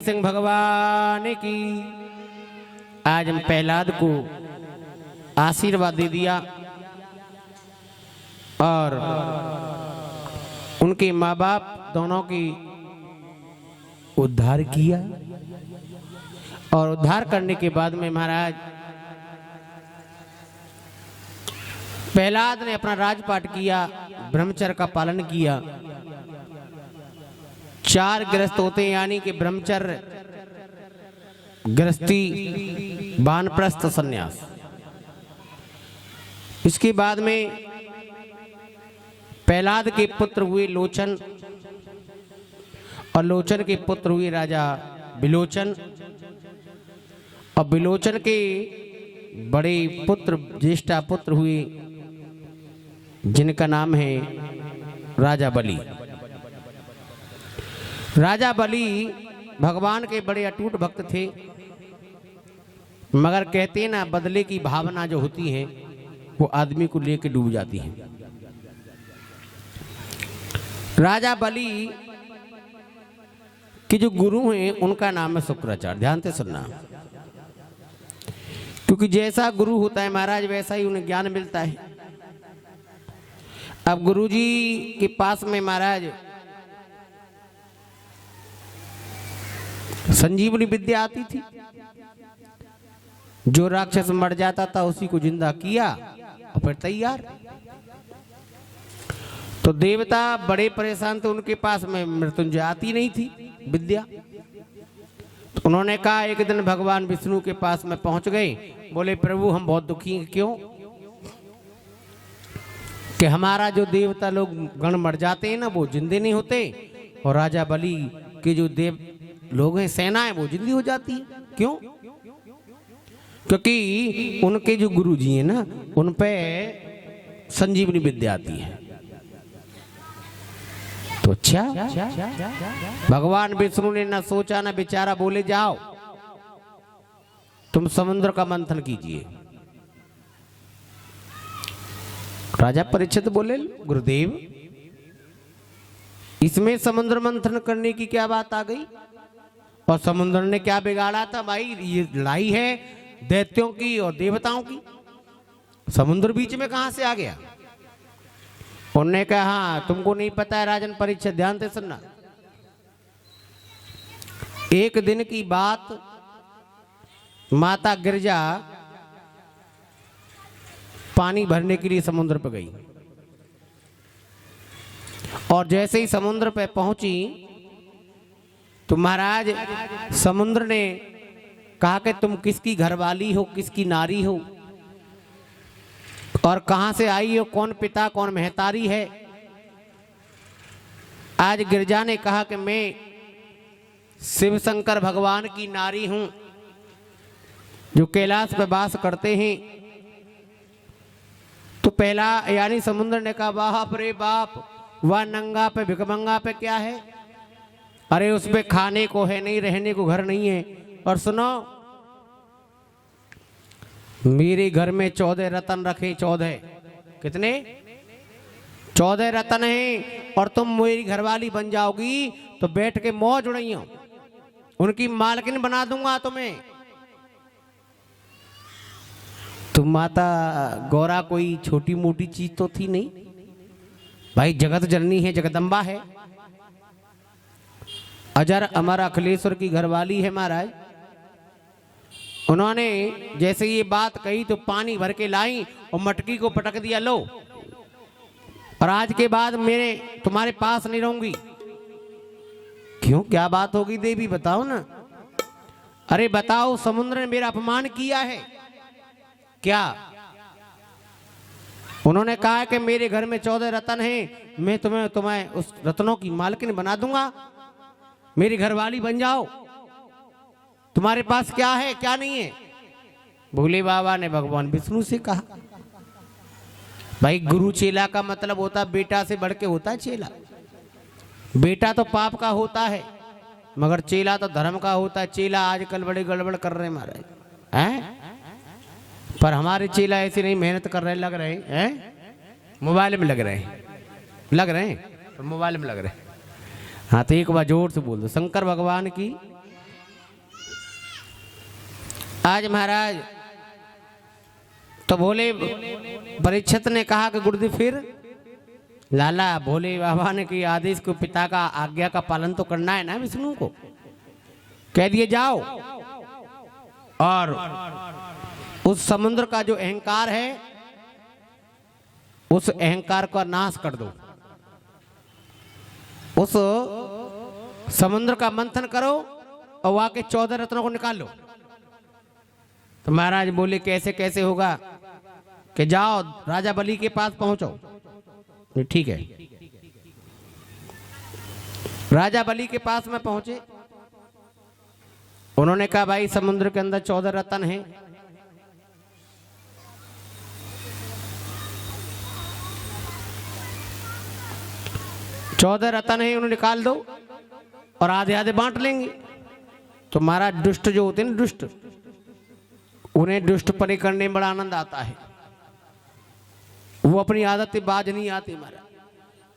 सिंह भगवान की। आज हम प्रहलाद को आशीर्वाद दे दिया और उनके माँ बाप दोनों की उद्धार किया। और उद्धार करने के बाद में महाराज प्रहलाद ने अपना राजपाट किया, ब्रह्मचर्य का पालन किया। 4 गृहस्थ होते हैं, यानी कि ब्रह्मचर्य, गृहस्थी, वानप्रस्थ, सन्यास। इसके बाद में प्रहलाद के पुत्र हुए लोचन और लोचन के पुत्र हुए राजा विलोचन और विलोचन के बड़े पुत्र, ज्येष्ठा पुत्र हुए जिनका नाम है राजा बलि। राजा बलि भगवान के बड़े अटूट भक्त थे, मगर कहते हैं ना, बदले की भावना जो होती है वो आदमी को लेकर डूब जाती है। राजा बलि के जो गुरु हैं उनका नाम है शुक्राचार्य। ध्यान से सुनना, क्योंकि जैसा गुरु होता है महाराज वैसा ही उन्हें ज्ञान मिलता है। अब गुरुजी के पास में महाराज संजीवनी विद्या आती थी। जो राक्षस मर जाता था उसी को जिंदा किया और फिर तैयार। तो देवता बड़े परेशान थे, उनके पास में मृत्युंजय आती नहीं थी विद्या। तो उन्होंने कहा, एक दिन भगवान विष्णु के पास में पहुंच गए, बोले प्रभु हम बहुत दुखी हैं। क्यों? कि हमारा जो देवता लोग गण मर जाते हैं ना वो जिंदे नहीं होते, और राजा बलि के जो देव लोग हैं, सेना है, वो जिंदी हो जाती है। क्यों? क्योंकि उनके जो गुरु जी हैं ना उन पे संजीवनी विद्या आती है। तो अच्छा, भगवान विष्णु ने ना सोचा ना विचारा, बोले जाओ तुम समुद्र का मंथन कीजिए। राजा परीक्षित बोले, गुरुदेव इसमें समुद्र मंथन करने की क्या बात आ गई? और समुद्र ने क्या बिगाड़ा था भाई? ये लड़ाई है दैत्यों की और देवताओं की, समुद्र बीच में कहां से आ गया? उन्होंने कहा, हाँ तुमको नहीं पता है राजन परीक्षित, ध्यान से सुनना। एक दिन की बात, माता गिरजा पानी भरने के लिए समुद्र पर गई और जैसे ही समुद्र पे पहुंची तो महाराज समुद्र ने कहा कि तुम किसकी घरवाली हो, किसकी नारी हो और कहां से आई हो, कौन पिता कौन महतारी है। आज गिरजा ने कहा कि मैं शिव शंकर भगवान की नारी हूं जो कैलाश पे वास करते हैं। तो पहला यानी समुद्र ने कहा, बाप रे बाप, वह नंगा पे भिकमंगा पे क्या है? अरे उस पे खाने को है नहीं, रहने को घर नहीं है। और सुनो, मेरे घर में 14 रतन रखे, 14 कितने? 14 रतन हैं और तुम मेरी घरवाली बन जाओगी तो बैठ के मौज उड़ाइयो, उनकी मालकिन बना दूंगा तुम्हें। तुम माता गौरा कोई छोटी मोटी चीज तो थी नहीं भाई, जगत जननी है, जगदम्बा है, अजर अमर अखिलेश्वर की घरवाली है महाराज। उन्होंने जैसे ये बात कही तो पानी भर के लाई और मटकी को पटक दिया, लो और आज के बाद मेरे तुम्हारे पास नहीं रहूंगी। क्यों, क्या बात होगी देवी, बताओ ना। अरे बताओ, समुद्र ने मेरा अपमान किया है क्या? उन्होंने कहा कि मेरे घर में 14 रतन हैं, मैं तुम्हें उस रत्नों की मालकिन बना दूंगा, मेरी घरवाली बन जाओ। तुम्हारे पास क्या है क्या नहीं है? भोले बाबा ने भगवान विष्णु से कहा। भाई गुरु चेला का मतलब होता है बेटा से बढ़ के होता है चेला। बेटा तो पाप का होता है मगर चेला तो धर्म का होता है। चेला आजकल बड़े गड़बड़ कर रहे हैं महाराज, हैं? पर हमारे चेला ऐसे नहीं, मेहनत कर रहे, लग रहे हैं, मोबाइल में लग रहे हैं, मोबाइल में लग रहे हैं। हाँ तो एक बार जोर से बोल दो, शंकर भगवान की आज महाराज तो भोले परीक्षित ने कहा कि गुरुदेव फिर लाला भोले बाबा ने की आदेश को पिता का आज्ञा का पालन तो करना है ना विष्णु को। कह दिए जाओ और उस समुद्र का जो अहंकार है उस अहंकार का नाश कर दो, उस समुद्र का मंथन करो और वहां के 14 रत्नों को निकाल लो। तो महाराज बोले कैसे कैसे होगा कि जाओ राजा बलि के पास पहुंचो। ठीक है, राजा बलि के पास में पहुंचे। उन्होंने कहा भाई समुद्र के अंदर 14 रत्न हैं, चौदह रत्न है उन्हें निकाल दो और आधे आधे बांट लेंगे। तो महाराज दुष्ट जो होते हैं ना दुष्ट, उन्हें दुष्ट परे करने में बड़ा आनंद आता है, वो अपनी आदत से बाज नहीं आती महाराज।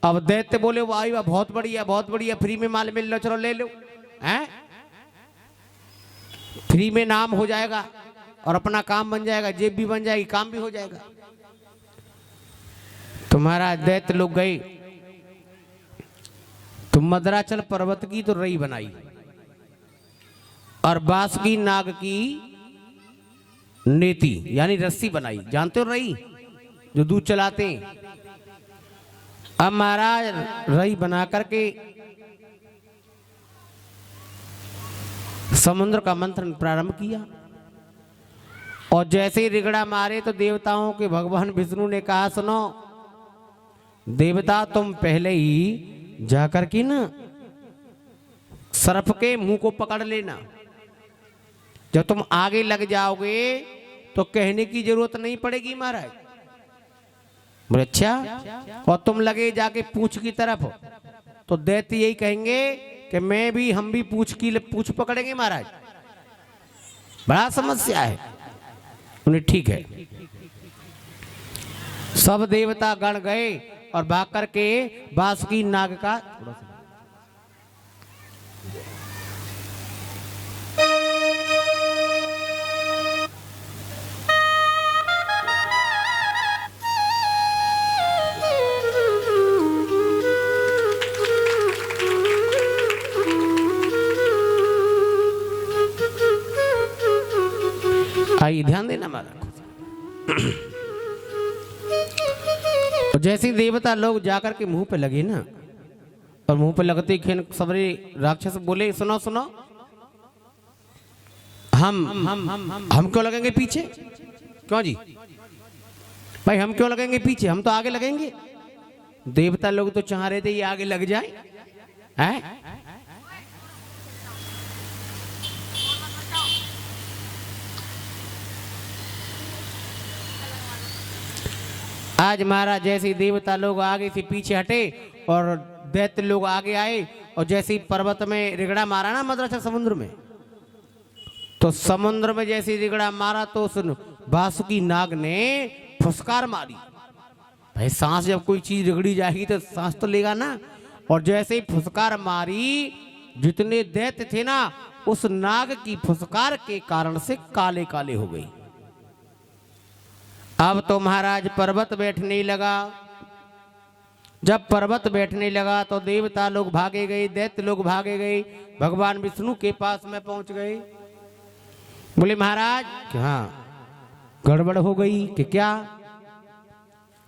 अब दैत्य बोले वो आई वाह बहुत बढ़िया फ्री में माल मिल लो, चलो ले लो, हैं फ्री में नाम हो जाएगा और अपना काम बन जाएगा, जेब भी बन जाएगी, काम भी हो जाएगा। तो महाराज दैत्य लोग गए तो मदराचल पर्वत की तो रई बनाई और बासुकी नाग की नेति यानी रस्सी बनाई। जानते हो रई जो दूध चलाते हैं। अब महाराज रई बना करके समुद्र का मंथन प्रारंभ किया और जैसे ही रिगड़ा मारे तो देवताओं के भगवान विष्णु ने कहा सुनो देवता तुम पहले ही जाकर के ना सर्प के मुंह को पकड़ लेना, जब तुम आगे लग जाओगे तो कहने की जरूरत नहीं पड़ेगी महाराज। बोले अच्छा, और तुम लगे जाके पूंछ की तरफ तो दैत्य यही कहेंगे कि मैं भी हम भी पूंछ पकड़ेंगे महाराज, बड़ा समस्या है। उन्हें ठीक है, सब देवता गण गए और भाग करके बासुकी नाग का आइए ध्यान देना हमारा। तो जैसे देवता लोग जाकर के मुंह पे लगे ना, और मुंह पे लगते ही सबरे राक्षस बोले सुनो सुनो हम क्यों लगेंगे पीछे? क्यों जी भाई हम क्यों लगेंगे पीछे, हम तो आगे लगेंगे। देवता लोग तो चाह रहे थे ये आगे लग जाए हैं? आज महाराज जैसे देवता लोग आगे से पीछे हटे और दैत्य लोग आगे आए और जैसे ही पर्वत में रिगड़ा मारा ना मदराचल समुद्र में, तो समुद्र में जैसे रिगड़ा मारा तो उस बासुकी नाग ने फुसकार मारी। भाई सांस जब कोई चीज रिगड़ी जाएगी तो सांस तो लेगा ना, और जैसे ही फुसकार मारी जितने दैत्य थे ना उस नाग की फुसकार के कारण से काले काले हो गई। अब तो महाराज पर्वत बैठने लगा। जब पर्वत बैठने लगा तो देवता लोग भागे गए, दैत्य लोग भागे गए, भगवान विष्णु के पास में पहुंच गए। बोले महाराज हाँ गड़बड़ हो गई कि क्या,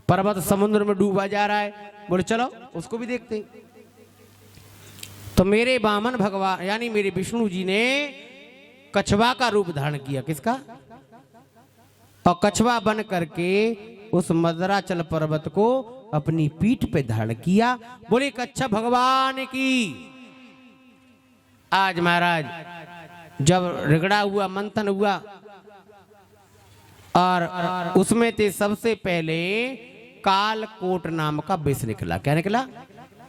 पर्वत समुद्र में डूबा जा रहा है। बोले चलो उसको भी देखते। तो मेरे वामन भगवान यानी मेरे विष्णु जी ने कछवा का रूप धारण किया। किसका? और कछवा बन करके उस मदराचल पर्वत को अपनी पीठ पे धारण किया। बोले कच्छप भगवान की। आज महाराज जब रिगड़ा हुआ मंथन हुआ और उसमें थे सबसे पहले कालकोट नाम का विष निकला। क्या निकला?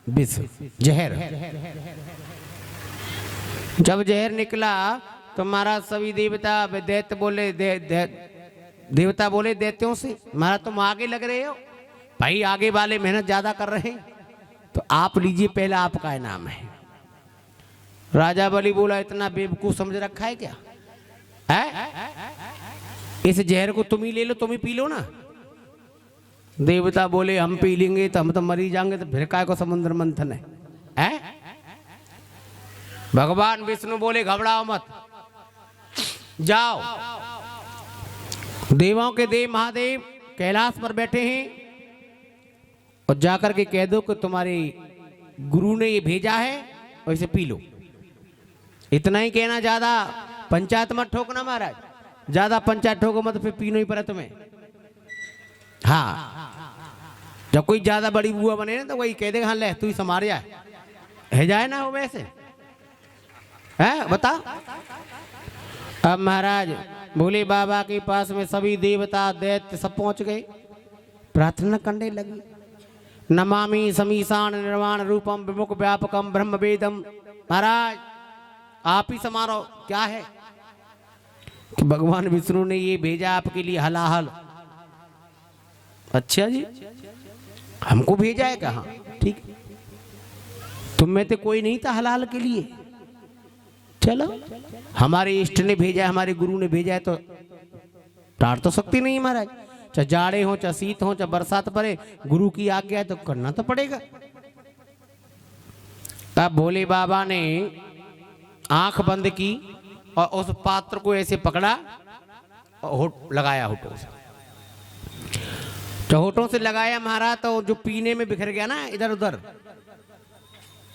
विष, जहर। जब जहर निकला तो महाराज सभी देवता दैत्य बोले देवता बोले दैत्यों से महाराज तुम आगे लग रहे हो, भाई आगे वाले मेहनत ज्यादा कर रहे हैं तो आप लीजिए, पहला आपका इनाम है। राजा बलि बोला इतना बेवकूफ समझ रखा है क्या है? इस जहर को तुम ही ले लो, तुम ही पी लो ना। देवता बोले हम पी लेंगे तो हम तो मरी जाएंगे, तो फिर काय को समुद्र मंथन है? भगवान विष्णु बोले घबराओ मत, जाओ। देवों के देव महादेव कैलाश पर बैठे हैं और जाकर के कह दो कि तुम्हारे गुरु ने ये भेजा है और इसे पी लो। इतना ही कहना, ज्यादा पंचायत मत ठोकना महाराज, ज्यादा पंचायत ठोको मत, फिर पीनो ही पड़ा तुम्हें। हाँ, जब कोई ज्यादा बड़ी बुआ बने ना तो वही कह देगा हाँ ले तू ही संभार है जाए ना हो वैसे है, बता। अब महाराज भोले बाबा के पास में सभी देवता दैत्य सब पहुंच गए, प्रार्थना करने लगी। नमामि समीशान निर्वाण रूपम विमुख व्यापकम ब्रह्म वेदम। महाराज आप ही समारो, क्या है कि भगवान विष्णु ने ये भेजा आपके लिए हलाहल। अच्छा जी, हमको भेजा है कहाँ? ठीक, तुम में तो कोई नहीं था हलाल के लिए, चलो हमारे इष्ट ने भेजा है, हमारे गुरु ने भेजा है, तो टार तो सकती नहीं महाराज। चाहे जाड़े हो, चाहे शीत हो, चाहे बरसात पड़े, गुरु की आज्ञा है तो करना तो पड़ेगा। तब भोले बाबा ने आंख बंद की और उस पात्र को ऐसे पकड़ा और होठ लगाया, होठों से, तो होठों से लगाया महाराज, तो जो पीने में बिखर गया ना इधर उधर,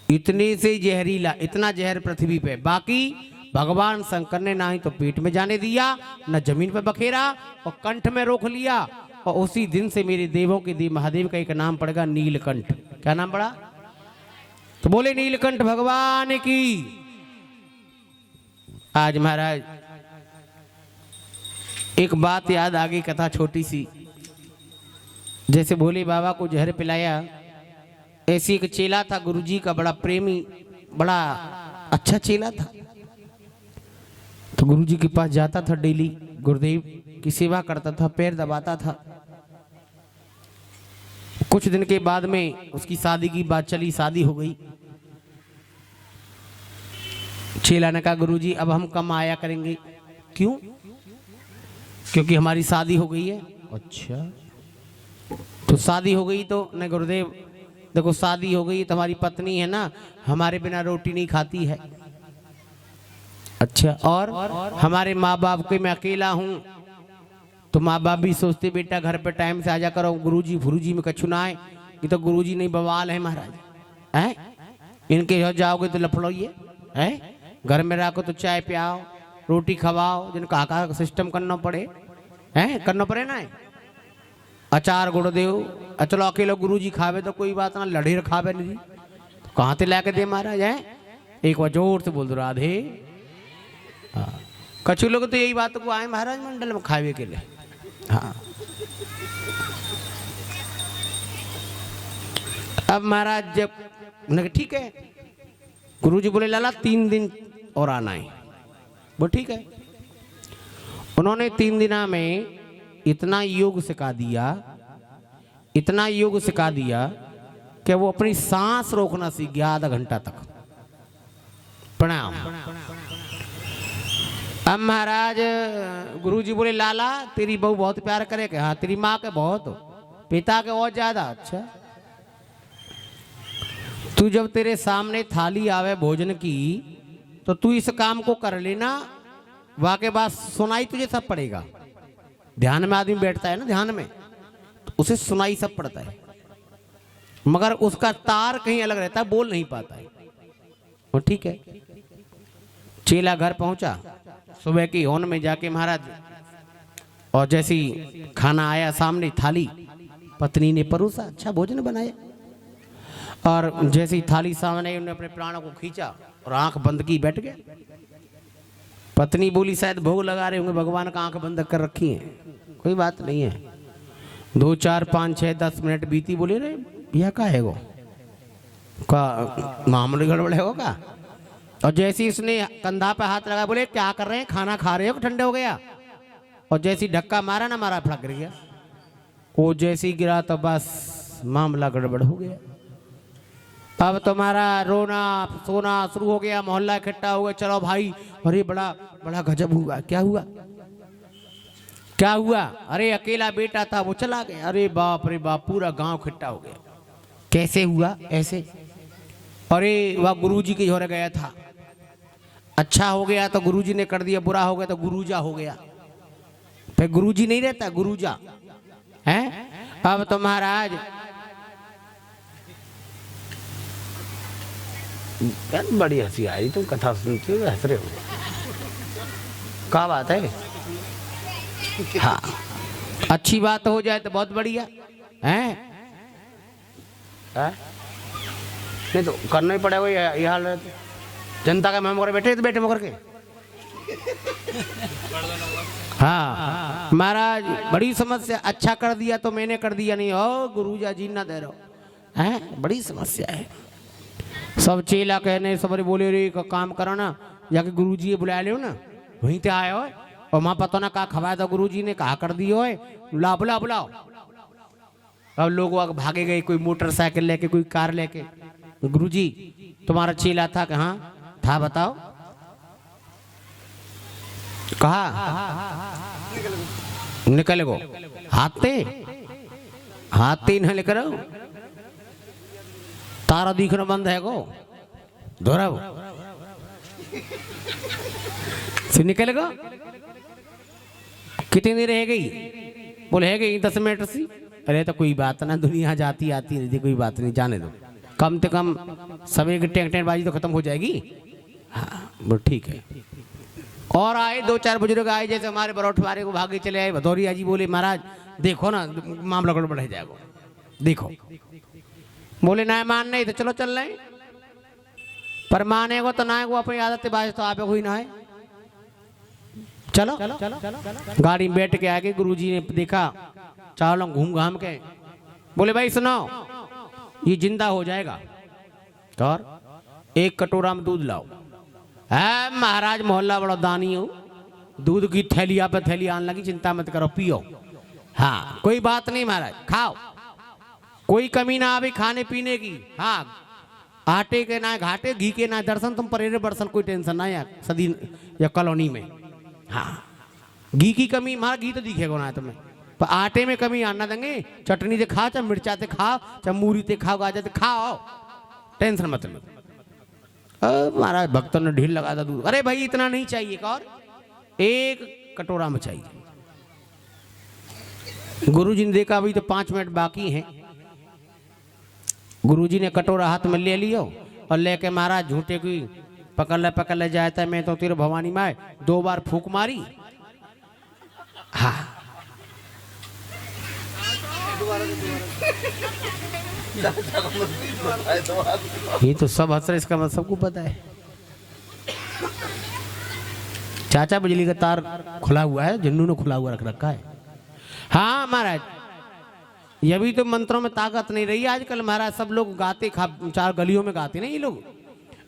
इतने से जहरीला, इतना जहर पृथ्वी पे। बाकी भगवान शंकर ने ना ही तो पेट में जाने दिया, न जमीन पर बखेरा, और कंठ में रोक लिया। और उसी दिन से मेरे देवों के देव महादेव का एक नाम पड़ेगा नीलकंठ। क्या नाम पड़ा? तो बोले नीलकंठ भगवान की। आज महाराज एक बात याद आ गई, कथा छोटी सी। जैसे भोले बाबा को जहर पिलाया, ऐसी एक चेला था गुरुजी का, बड़ा प्रेमी, बड़ा अच्छा चेला था। तो गुरुजी के पास जाता था डेली, गुरुदेव की सेवा करता था, पैर दबाता था। कुछ दिन के बाद में उसकी शादी की बात चली, शादी हो गई। चेला ने कहा गुरुजी अब हम कम आया करेंगे। क्यों? क्योंकि हमारी शादी हो गई है। अच्छा, तो शादी हो गई तो नहीं गुरुदेव, देखो शादी हो गई, तुम्हारी पत्नी है ना, हमारे बिना रोटी नहीं खाती है। अच्छा, और हमारे माँ बाप के मैं अकेला हूँ, तो माँ बाप भी सोचते बेटा घर पे टाइम से आ जा करो, गुरुजी फुरुजी में कछु ना आए। ये तो गुरुजी नहीं बवाल है महाराज, हैं? इनके यहाँ जाओगे तो लफड़ोइए, हैं? घर में रखो तो चाय पियाओ, रोटी खवाओ, जिनका का सिस्टम करना पड़े, हैं? करना पड़े ना। अचार गुरुदेव, चलो अकेले गुरुजी खावे तो कोई बात ना, लड़ेर खावे नहीं, कहाँ से लाके दे महाराज? है एक बार जोर से बोल दो राधे। हाँ, कछु लोग तो यही बात को आए महाराज मंडल में खावे के लिए। हाँ, अब महाराज जब ठीक है, गुरुजी बोले लाला 3 दिन और आना है। वो ठीक है, उन्होंने 3 दिन में इतना योग सिखा दिया, इतना योग सिखा दिया कि वो अपनी सांस रोकना सीख गया आधा घंटा तक। प्रणाम। अब महाराज गुरुजी बोले लाला तेरी बहू बहुत प्यार करे? हाँ, तेरी माँ के बहुत, पिता के और ज्यादा। अच्छा, तू जब तेरे सामने थाली आवे भोजन की तो तू इस काम को कर लेना, वाके बाद सुनाई तुझे सब पड़ेगा। ध्यान में आदमी बैठता है ना, ध्यान में, तो उसे सुनाई सब पड़ता है, मगर उसका तार कहीं अलग रहता है, बोल नहीं पाता है। और ठीक है, चेला घर पहुंचा सुबह की होन में जाके महाराज, और जैसी खाना आया सामने थाली, पत्नी ने परोसा, अच्छा भोजन बनाया, और जैसी थाली सामने उन्होंने अपने प्राणों को खींचा और आंख बंद की, बैठ गए। पत्नी बोली शायद भोग लगा रहे होंगे, भगवान का आंख बंद कर रखी है, कोई बात नहीं है। 2, 4, 5, 6, 10 मिनट बीती, बोले रे भैया का है वो, का मामूली गड़बड़ है वो का। और जैसे ही उसने कंधा पे हाथ लगा, बोले क्या कर रहे हैं, खाना खा रहे हो कि ठंडे हो गया? और जैसे ही धक्का मारा ना, मारा फड़क गिर गया। वो जैसे ही गिरा तो बस मामला गड़बड़ हो गया। अब तुम्हारा रोना सोना शुरू हो गया, मोहल्ला इकट्ठा हो गया, चलो भाई, अरे बड़ा बड़ा गजब हुआ। क्या हुआ? क्या हुआ? अरे अकेला बेटा था, वो चला गया। अरे बाप रे बाप, पूरा गांव इकट्ठा हो गया। कैसे हुआ? ऐसे, अरे वह गुरुजी के घर गया था, अच्छा हो गया तो गुरुजी ने कर दिया, बुरा हो गया तो गुरुजा हो गया। फिर गुरुजी नहीं रहता, गुरुजा है। अब तो महाराज बड़ी हंसी आई, तुम कथा सुनती हो हंस रहे हो, क्या बात है? हाँ, अच्छी बात हो जाए तो बहुत बढ़िया है, नहीं तो करना ही पड़ेगा। ये हाल है तो जनता का मेहमान बैठे तो बैठे मगर के। हाँ महाराज, बड़ी समस्या। अच्छा कर दिया तो मैंने कर दिया नहीं, ओ गुरुजा जी ना दे रहो हैं, बड़ी समस्या है। सब चेला कहने, सब बोले रे काम करो ना, जाके गुरुजी बुला लो ना, वहीं ते आए हो और वहां पता ना कहा खवाया था गुरुजी ने, कहा कर दियो है, ला बुला बुलाओ। अब लोग वहां भागे गए, कोई मोटरसाइकिल लेके, कोई कार लेके। गुरुजी तुम्हारा चेला था? कहाँ था बताओ? कहा निकल गो, हाथे हाथे न लेकर तारा दिखना बंद है गो, दोहरा से निकल गो। कितनी देर रह गई? बोले है गई 10 मिनट सी। अरे तो कोई बात ना, दुनिया जाती आती रहती, कोई बात नहीं, जाने दो। कम से कम सवेरे की टेंट बाजी तो खत्म हो जाएगी। हाँ वो ठीक है। और आए 2-4 बुजुर्ग आए, जैसे हमारे बरौठवारे को भागे चले आए। भदौरिया जी बोले महाराज देखो ना मामला गड़बड़ है जाएगा, देखो। बोले ना मान नहीं तो चलो चल रहे, पर मानेगो तो ना, वो अपनी आदत बाज तो आप हुई ना है। चलो गाड़ी में बैठ के आगे गुरुजी ने देखा, चारों लोग घूम घाम के बोले भाई सुनो, ये जिंदा हो जाएगा और एक कटोरा में दूध लाओ। है महाराज मोहल्ला बड़ा दानी हो, दूध की थैलिया पे थैली आने लगी, चिंता मत करो पियो। हाँ कोई बात नहीं महाराज, खाओ, कोई कमी ना आवे खाने पीने की। हाँ आटे के ना घाटे, घी के ना दर्शन, तुम परेरे बरसन, कोई टेंशन ना यार सदी या कॉलोनी में। हाँ घी की कमी, हमारा घी तो दिखेगा ना तुम्हें, पर आटे में कमी आना देंगे। चटनी से खा, चाहे मिर्चा से खा, चाहे मूरी से खाओ, गाजर से खाओ, टेंशन मत लो। महाराज भक्तों ने ढील लगा था दूध। अरे भाई इतना नहीं चाहिए, और एक कटोरा में चाहिए। गुरुजी ने देखा अभी तो 5 मिनट बाकी हैं। गुरुजी ने कटोरा हाथ में ले लियो और लेके महाराज झूठे की पकड़ ले जाता है, मैं तो तेरे भवानी माए 2 बार फूंक मारी। हाँ ये तो सब हंस रहे, इसका मतलब सबको पता है। चाचा बिजली का तार खुला हुआ है, जिन्नू ने खुला हुआ रख रखा है। हाँ महाराज, ये भी तो मंत्रों में ताकत नहीं रही आजकल महाराज, सब लोग गाते 4 गलियों में गाते ना ये लोग।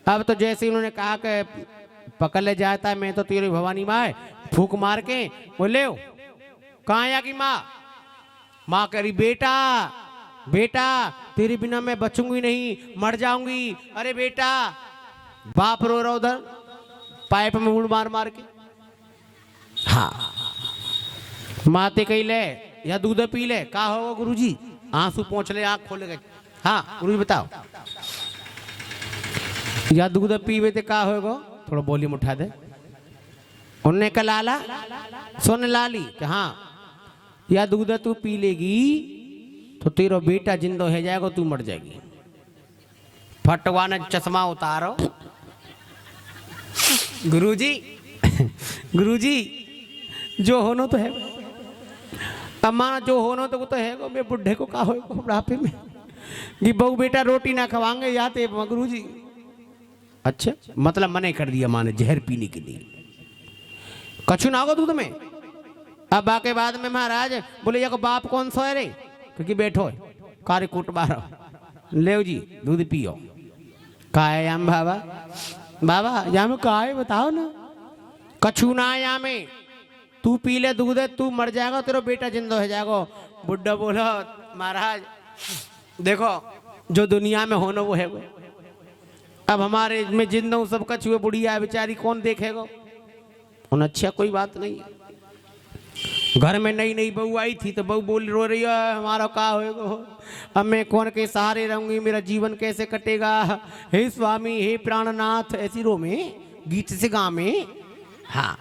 अब तो जैसे उन्होंने कहा कि पकड़ ले जाता है, मैं तो तेरी भवानी माँ, फूक मार के बोले कहाँ आया की माँ? माँ कह रही बेटा बेटा तेरे बिना मैं बचूंगी नहीं, मर जाऊंगी। अरे बेटा, बाप रो रहा उधर पाइप में उड़ मार मार के। हाँ माते कही ले या दूध पी ले, का होगा गुरुजी? आंसू पहुंच ले, आंख खोल गए। हाँ गुरुजी बताओ, या दूध पीवे तो का होगा? थोड़ा वॉल्यूम उठा दे। उनने का लाला सुन लाली कि हाँ, या दूध तू पी लेगी तो तेरा बेटा जिंदा हो जाएगा, तू मर जाएगी। फटवा ने चश्मा उतारो। गुरुजी गुरुजी जो होना तो है, अम्मा जो होना तो वो तो है। मैं बुढ़े को का होगा बुढ़ापे में कि बहू बेटा रोटी ना खवाएंगे या तो गुरुजी। अच्छा मतलब मने कर दिया माने जहर पीने के लिए, कछु ना होगा दूध में। अब बाके बाद में महाराज बोले को बाप कौन सा है रे? क्योंकि बैठो कार्य कूट बारो, ले जी दूध पियो। का है याम बाबा? बाबा याम का है बताओ ना। कछु ना यामे, तू पी ले दूध, तू मर जाएगा, तेरा बेटा जिंदा हो जाएगा। बुढ़ा बोलो महाराज देखो जो दुनिया में होना वो है वो, अब हमारे में जिंदा हूँ सब कछुए, बुढ़िया बेचारी कौन देखेगा उन। अच्छा कोई बात नहीं, घर में नई नई बहू आई थी तो बहू बोल रो रही है हमारा का होएगा, अब मैं कौन के सहारे रहूंगी, मेरा जीवन कैसे कटेगा, हे स्वामी हे प्राणनाथ, ऐसी रो में गीत से गाँव में। हाँ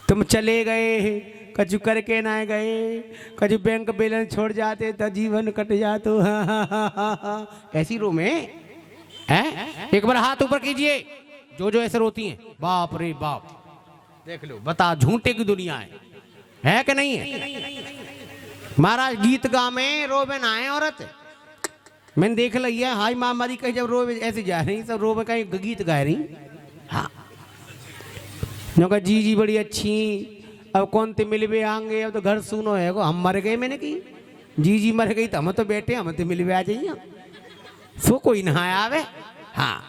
तुम चले गए कछु करके ना गए, कछु बैंक बैलेंस छोड़ जाते तो जीवन कट जातो, ऐसी रो में है। एक बार हाथ ऊपर कीजिए जो जो ऐसे रोती हैं, बाप रे बाप, देख लो बता झूठे की दुनिया है कि नहीं है। महाराज गीत गा में रोवे ना है औरत, मैंने देख ली है। हाई मामारी कहीं जब रोवे ऐसे जा रही, सब रोवे कहीं गीत गा रही। हाँ जी जी बड़ी अच्छी, अब कौन ते मिलवे आएंगे, अब तो घर सुनो है को हम मर गए। मैंने की जी जी मर गई तो हम तो बैठे, हम तो मिलवे आ जाइए, सो कोई ना आवे। हाँ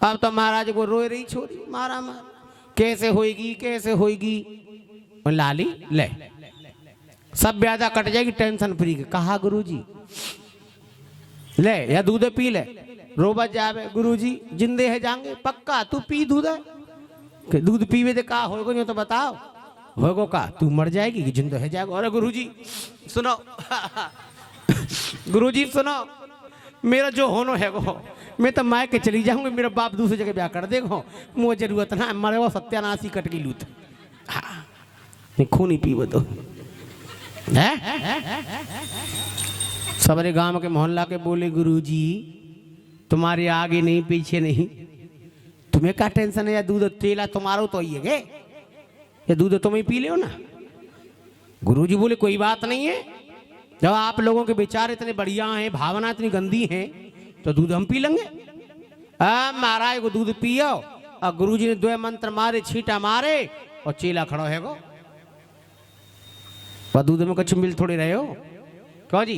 अब तो महाराज को रोए रही छोरी, मारा मार कैसे होएगी कैसे होएगी। और लाली ले सब ब्यादा कट जाएगी, टेंशन फ्री। कहा गुरुजी ले या दूध पी ले, रोबा जावे गुरुजी जिंदे है जाएंगे पक्का, तू पी दूध, दूध पीवे तो का होएगो नहीं तो बताओ, होएगो का तू मर जाएगी कि जिंदा है जाएगा। अरे गुरुजी सुनो गुरुजी सुनो, मेरा जो होनो है वो मैं तो माय के चली जाऊंगी, मेरा बाप दूसरी जगह ब्याह कर देगो, मुझे जरूरत ना मरे वो सत्यानाशी कट की लूट। हाँ खून ही पीवो तो है। सबरे गांव के मोहल्ला के बोले गुरुजी तुम्हारे आगे नहीं पीछे नहीं, तुम्हें क्या टेंशन है, या दूध तेला तुम्हारा तो ही है, या दूध तुम ही पी लो ना। गुरुजी बोले कोई बात नहीं है, जब आप लोगों के विचार इतने बढ़िया हैं, भावना इतनी गंदी है, तो दूध हम पी लेंगे। महाराज को दूध पियो, और गुरुजी ने 2 मंत्र मारे, छींटा मारे और चेला खड़ो है गो। वह दूध में कछु मिल थोड़े रहे हो क्यों जी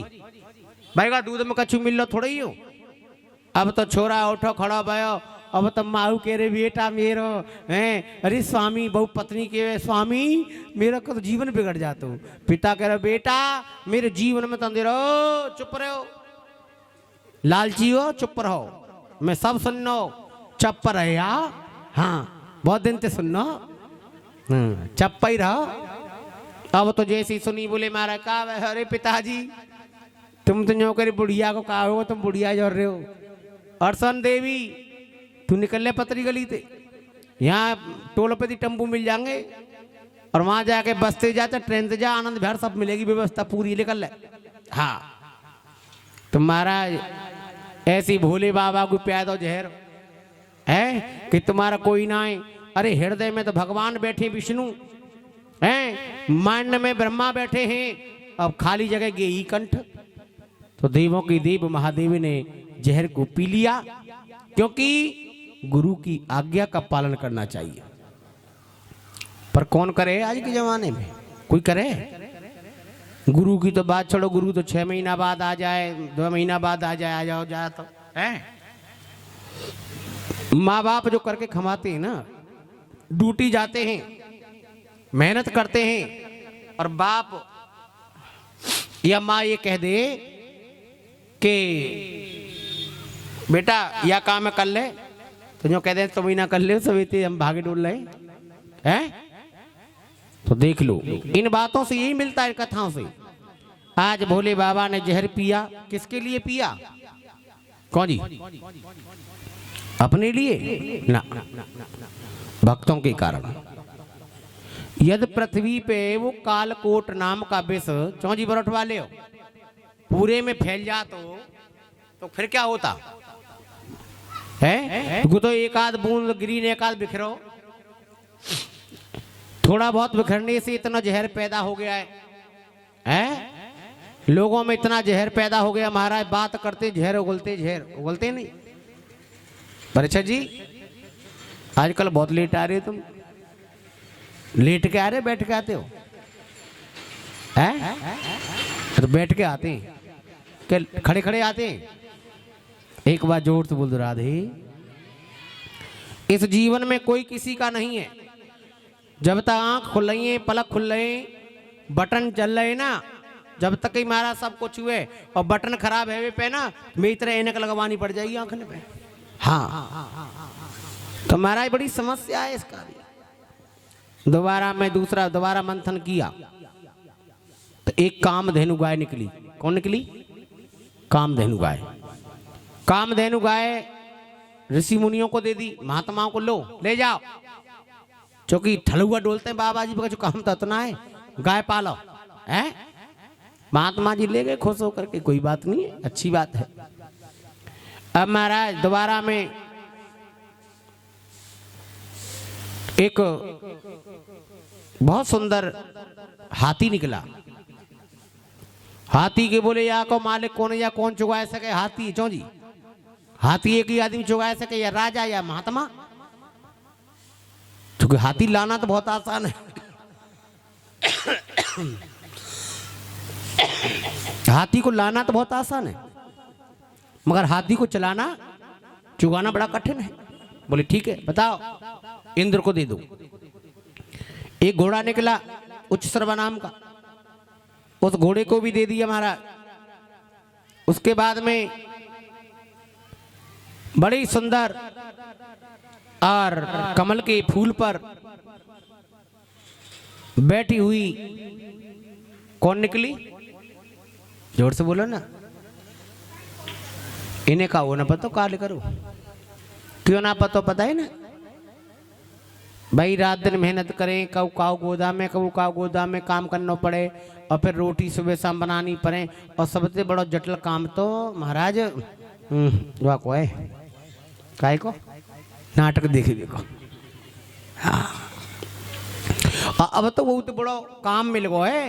भाई, का दूध में कछु मिल लो थोड़े ही हो। अब तो छोरा उठो खड़ा भयो, अब तो माऊ कह रहे बेटा मेरो हैं, अरे स्वामी बहु पत्नी के स्वामी मेरा का तो जीवन बिगड़ जाता हूँ। पिता कह रहे बेटा मेरे जीवन में तंदे रहो, चुप रहो, लालची हो चुप रहो, मैं सब सुननो, चुप रहे यार। हाँ बहुत दिन से सुननो, चुप ही रहो। अब तो जैसी सुनी बोले मारा का, अरे पिताजी तुम तो न्यों करे बुढ़िया को कहा हो, तुम बुढ़िया जोड़ रहे हो। अर्सन देवी तू निकल ले पतरी गली थे, यहाँ टोल पे टेम्पू मिल जाएंगे, और वहां जाके बस से जाते ट्रेन से जा, आनंद विहार सब मिलेगी, व्यवस्था पूरी निकल ले। हाँ तो महाराज ऐसी भोले बाबा को प्यार दो जहर है कि तुम्हारा कोई ना है। अरे हृदय में तो भगवान बैठे विष्णु हैं, मांड में ब्रह्मा बैठे हैं, अब खाली जगह गेही कंठ। तो देवों की देव महादेव ने जहर को पी लिया, क्योंकि गुरु की आज्ञा का पालन करना चाहिए। पर कौन करे आज के जमाने में, कोई करे? गुरु की तो बात छोड़ो, गुरु तो 6 महीना बाद आ जाए, 2 महीना बाद आ जाए, आ जाओ जाए तो है। माँ बाप जो करके खमाते हैं ना, ड्यूटी जाते हैं, मेहनत करते हैं, और बाप या माँ ये कह दे कि बेटा या काम कर ले, तो जो कह दे तो महीना कर ले, सभी हम भागे डोल रहे हैं। तो देख लो इन बातों से यही मिलता है, कथाओं से। आज भोले बाबा ने जहर पिया, किसके लिए पिया? कौन जी? अपने लिए ना, भक्तों के कारण। यदि पृथ्वी पे वो कालकोट नाम का विष चौजी बरठ वाले हो पूरे में फैल जा तो फिर क्या होता है? तो एक आध बूंद गिरी ने एक आध बिखरो, थोड़ा बहुत बिखरने से इतना जहर पैदा हो गया है? लोगों में इतना जहर पैदा हो गया महाराज, बात करते जहर उगलते नहीं। परीक्षा जी आजकल बहुत लेट आ रहे हो, तुम लेट के आ रहे बैठ के आते हो? हैं? तो बैठ के आते हैं क्या खड़े खड़े आते हैं? एक बार जोर से बोल दो राधे। इस जीवन में कोई किसी का नहीं है। जब तक आंख खुल रही है, पलक खुल रहे, बटन चल रहे ना, जब तक ही मारा सब कुछ हुए, और बटन खराब है वे पे ना, मेरी तरह ऐनक लगवानी पड़ जाएगी आंखने पे। हाँ तो महाराज बड़ी समस्या है इसका। दोबारा मंथन किया, तो एक कामधेनु गाय निकली। कौन निकली? कामधेनु गाय। कामधेनु गाय ऋषि मुनियों को दे दी, महात्माओं को लो ले जाओ, क्योंकि ठलुआ डोलते हैं बाबा जी, जो काम तो इतना है, गाय पालो है। महात्मा जी ले गए खुश होकर के, कोई बात नहीं है, अच्छी बात है। अब महाराज दोबारा में एक बहुत सुंदर हाथी निकला। हाथी के बोले या को मालिक कौन है, या कौन चुगा सके हाथी? चो जी, हाथी एक ही आदमी चुगा सके, या राजा या महात्मा? क्योंकि हाथी लाना तो बहुत आसान है, हाथी को लाना तो बहुत आसान है, मगर हाथी को चलाना चुगाना बड़ा कठिन है। बोले ठीक है बताओ, इंद्र को दे दो। एक घोड़ा निकला उच्च सर्वा नाम का, उस घोड़े को भी दे दिया महाराज। उसके बाद में बड़ी सुंदर और कमल के फूल पर बैठी हुई कौन निकली? जोर से बोलो ना, इन्हें का वो ना पता काल करो, क्यों ना पता? पता है ना भाई, रात दिन मेहनत करें, कब काव गोदाम में, कब काव गोदाम में काम करना पड़े, और फिर रोटी सुबह शाम बनानी पड़े, और सबसे बड़ा जटिल काम तो महाराज वाह को है, काय को नाटक देखे देखो। हाँ अब तो बहुत बड़ा काम मिल गो है,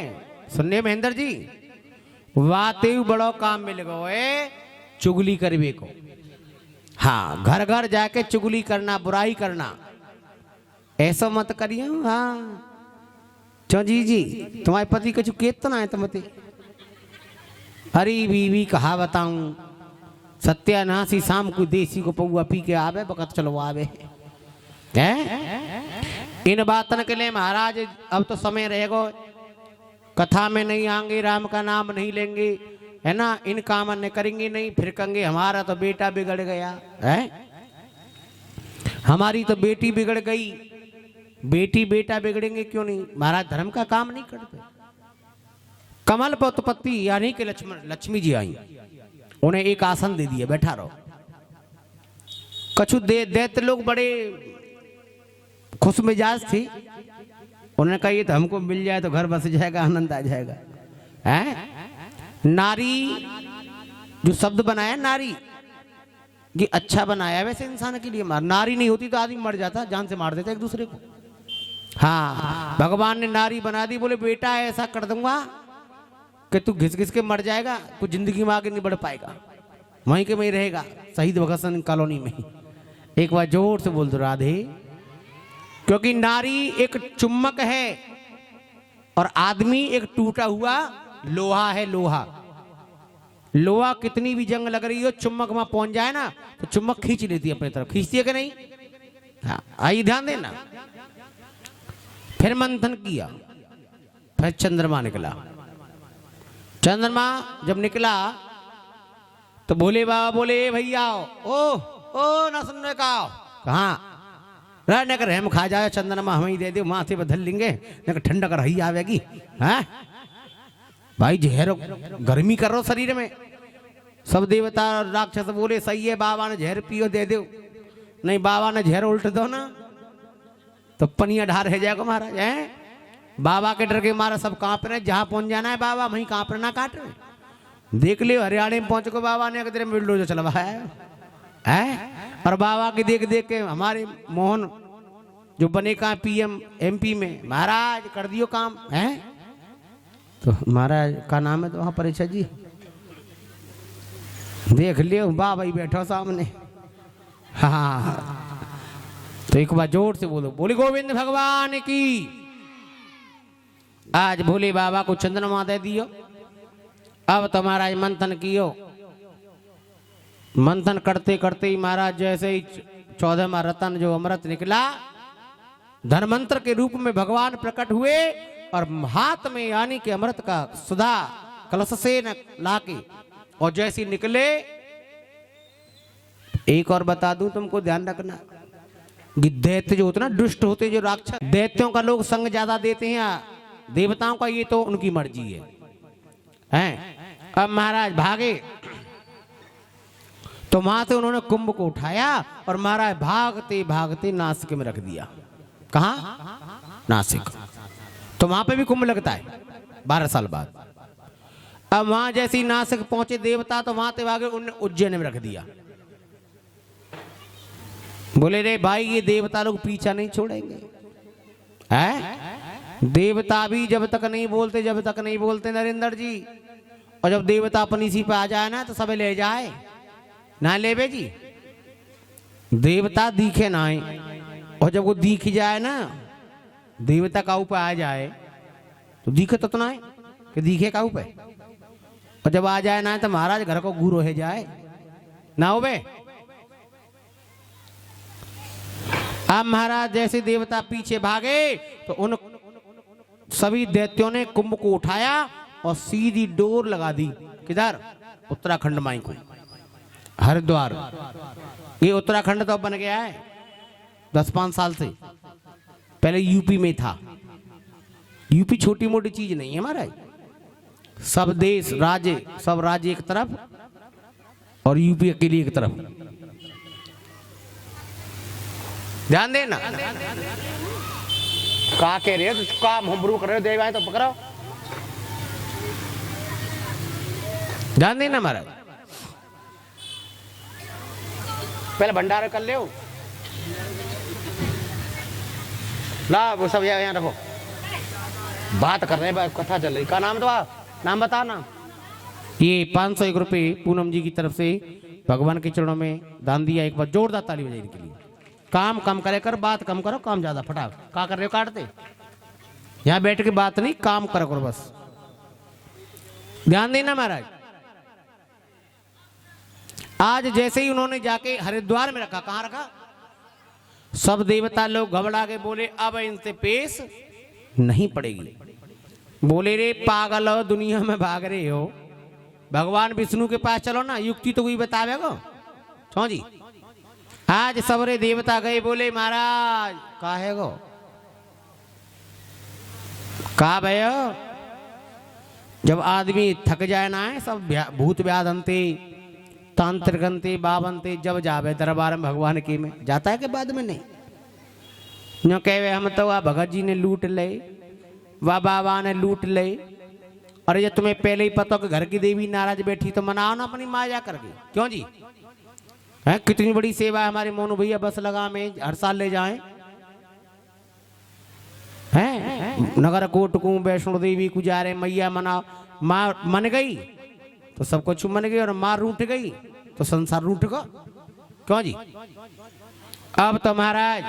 सुनने महेंद्र जी, वाते बड़ो काम मिल गो है, चुगली करवे को। हाँ, घर घर जाके चुगली करना, बुराई करना, ऐसा मत करियो। हाँ चो जी तुम्हारे पति कछु केतना है तुमते? हरी बीवी कहा बताऊं, सत्यानाशी शाम को देसी को पौआ पी के आवे, बकत चलो आवे है। इन बातन के लिए महाराज अब तो समय रहेगा, कथा में नहीं आएंगे, राम का नाम नहीं लेंगे, है ना, इन काम ने करेंगे नहीं, फिर कहेंगे हमारा तो बेटा बिगड़ गया है, हमारी तो बेटी बिगड़ गई। बेटी बेटा बिगड़ेंगे क्यों नहीं? महाराज धर्म का काम नहीं करते। कमल पर उत्पत्ति यानी कि लक्ष्मी जी आई, उन्हें एक आसन दे दिया, बैठा रहो। कछु दैत्य लोग बड़े खुश मिजाज थे, उन्होंने कहा ये तो हमको मिल जाए तो घर बस जाएगा, आनंद आ जाएगा है। नारी जो शब्द बनाया, नारी ये अच्छा बनाया वैसे इंसान के लिए। नारी नहीं होती तो आदमी मर जाता, जान से मार देता एक दूसरे को। हाँ, भगवान ने नारी बना दी, बोले बेटा ऐसा कर दूंगा कि तू घिस घिस के मर जाएगा, तू जिंदगी में आगे नहीं बढ़ पाएगा, वहीं के वहीं रहेगा, शहीद भगत सिंह कॉलोनी में। एक बार जोर से बोल दो राधे। क्योंकि नारी एक चुम्बक है और आदमी एक टूटा हुआ लोहा है। लोहा लोहा कितनी भी जंग लग रही हो, चुम्बक वहां पहुंच जाए ना तो चुम्बक खींच लेती है अपनी तरफ, खींचती है कि नहीं? हाँ, आइए ध्यान देना। फिर मंथन किया, फिर चंद्रमा निकला। चंद्रमा जब निकला तो भोले बाबा बोले भैया ओ ना सुनने का, कहाँ रहने कर हम खा जाए, चंद्रमा हमें ही दे दे, माथे पर धर लेंगे, ठंडा कर ही आवेगी। हाँ भाई जहर गर्मी कर रहा शरीर में। सब देवता राक्षस बोले सही है, बाबा ने जहर पियो दे दो। नहीं, बाबा ने जहर उल्ट दो ना तो पनिया ढार रह जाएगा महाराज है। बाबा के डर के मारा सब कांप रहे, जहां पहुंच जाना है बाबा वहीं कांप रहे, ना काट रहे। देख लियो हरियाणा में पहुंच को बाबा ने किधर मिल जो चलवाया है। और बाबा के देख देख के हमारे मोहन जो बने का पीएम एमपी में, महाराज कर दियो काम है। तो महाराज का नाम है तो वहां परीक्षा जी, देख लियो बाबा ही बैठो सामने। हाँ तो एक बार जोर से बोलो, बोले गोविंद भगवान की। आज भोले बाबा को चंद्रमा दे दियो। अब तो महाराज मंथन कियो। मंथन करते करते ही महाराज जैसे ही 14वां रतन जो अमृत निकला, धर्मंत्र के रूप में भगवान प्रकट हुए और हाथ में यानी कि अमृत का सुधा कलश से लाके और जैसे निकले। एक और बता दूं तुमको, ध्यान रखना, दैत्य जो होते ना, दुष्ट होते जो राक्षस, दैत्यों का लोग संग ज्यादा देते हैं, देवताओं का ये तो उनकी मर्जी है। हैं। अब महाराज भागे तो वहां से उन्होंने कुंभ को उठाया और महाराज भागते भागते नासिक में रख दिया। कहा? नासिक। तो वहां पे भी कुंभ लगता है 12 साल बाद। अब वहां जैसे ही नासिक पहुंचे देवता तो वहां से भागे, उन्होंने उज्जैन में रख दिया। बोले रे भाई ये देवता लोग पीछा नहीं छोड़ेंगे, है? देवता भी जब तक नहीं बोलते नरेंद्र जी, और जब देवता अपनी सी पे आ जाए ना तो सब ले जाए ना, ले बे जी। देवता दिखे ना है, और जब वो दिख जाए ना, देवता का ऊपर आ जाए तो दिखे तो ना है कि दिखे का ऊपर, और जब आ जाए ना तो महाराज घर को गुरु हो जाए ना हो बे। अब महाराज जैसे देवता पीछे भागे तो उन सभी दैत्यों ने कुंभ को उठाया और सीधी डोर लगा दी। किधर? उत्तराखंड माई को, हरिद्वार। ये उत्तराखंड तो बन गया है 10-5 साल से, पहले यूपी में था। यूपी छोटी मोटी चीज नहीं है महाराज, सब देश राज्य, सब राज्य एक तरफ और यूपी अकेली एक तरफ। ध्यान देना। कहा कह रहे हो? काम होमरू कर रहे हो, देव आए तो पकड़ो। ध्यान देना महाराज। पहले भंडारा कर ले, ला वो सब यहाँ रखो, बात कर रहे हैं, कथा चल रही। का नाम तो आप नाम बता ना। ये 501 रुपये पूनम जी की तरफ से भगवान के चरणों में दान दिया। एक बार जोरदार ताली बजाने के लिए। काम कम करे कर, बात कम करो, काम ज्यादा फटाक। क्या कर रहे हो? काटते यहाँ बैठ के बात नहीं, काम करो करो बस। ध्यान देना महाराज। आज जैसे ही उन्होंने जाके हरिद्वार में रखा, कहां रखा? सब देवता लोग घबरा के बोले अब इनसे पेश नहीं पड़ेगी। बोले रे पागल हो, दुनिया में भाग रहे हो, भगवान विष्णु के पास चलो ना, युक्ति तो कोई बतावेगा। छो जी। आज सबरे देवता गए, बोले महाराज काहे गो? कहा भैया जब आदमी थक जाए ना है, सब भूत व्याधंते तांत्रिकंते बाबंते, जब जावे दरबार में भगवान के में जाता है के बाद में नहीं। नो कहे हम तो वाह भगत जी ने लूट ले, वाह बाबा ने लूट ले। अरे ये तुम्हें पहले ही पता हो कि घर की देवी नाराज बैठी तो मनाओ ना अपनी माँ जा करके। क्यों जी? है कितनी बड़ी सेवा है हमारे मोनू भैया, बस लगा में हर साल ले जाएं। हैं नगर कोट को वैष्णो देवी को जा रहे, मैया मनाओ। माँ मन गई तो सब कुछ मन गई, और माँ रूठ गई तो संसार रूठ गया। क्यों जी? अब तो महाराज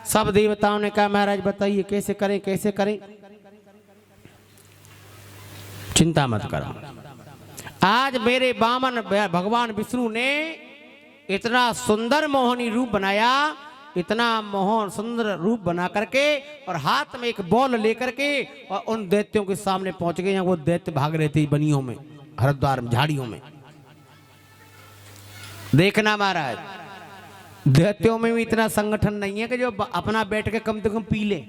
सब देवताओं ने कहा महाराज बताइए कैसे करें कैसे करें। चिंता मत करो, आज मेरे बामन भगवान विष्णु ने इतना सुंदर मोहनी रूप बनाया, इतना मोहन सुंदर रूप बना करके, और हाथ में एक बॉल लेकर के और उन दैत्यों के सामने पहुंच गए। वो दैत्य भाग रहे थे बनियों में, हरिद्वार में झाड़ियों में। देखना महाराज, दैत्यों में भी इतना संगठन नहीं है कि जो अपना बैठ के कम से कम पी ले।